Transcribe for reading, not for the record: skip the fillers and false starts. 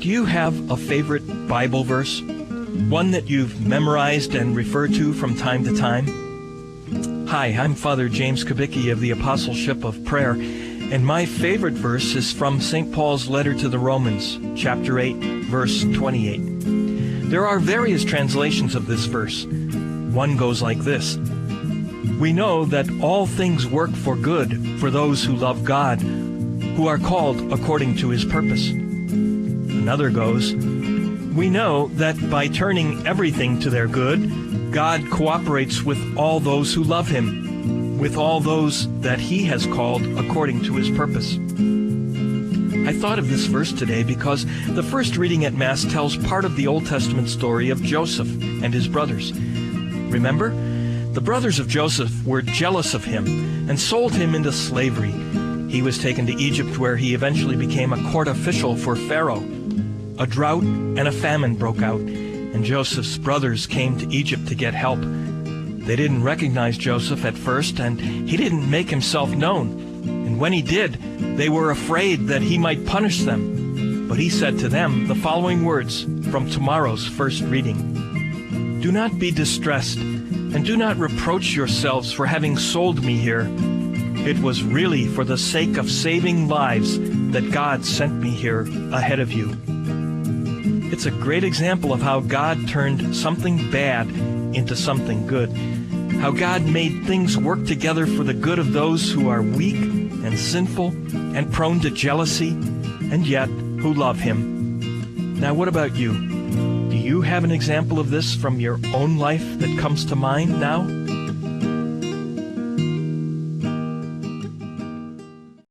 Do you have a favorite Bible verse? One that you've memorized and referred to from time to time? Hi, I'm Father James Kubicki of the Apostleship of Prayer, and my favorite verse is from St. Paul's letter to the Romans, chapter 8, verse 28. There are various translations of this verse. One goes like this: "We know that all things work for good for those who love God, who are called according to His purpose." Another goes, "We know that by turning everything to their good, God cooperates with all those who love Him, with all those that He has called according to His purpose." I thought of this verse today because the first reading at Mass tells part of the Old Testament story of Joseph and his brothers. Remember? The brothers of Joseph were jealous of him and sold him into slavery. He was taken to Egypt, where he eventually became a court official for Pharaoh. A drought and a famine broke out, and Joseph's brothers came to Egypt to get help. They didn't recognize Joseph at first, and he didn't make himself known. And when he did, they were afraid that he might punish them. But he said to them the following words from tomorrow's first reading: "Do not be distressed, and do not reproach yourselves for having sold me here. It was really for the sake of saving lives that God sent me here ahead of you." It's a great example of how God turned something bad into something good. How God made things work together for the good of those who are weak and sinful and prone to jealousy, and yet who love Him. Now, what about you? Do you have an example of this from your own life that comes to mind now?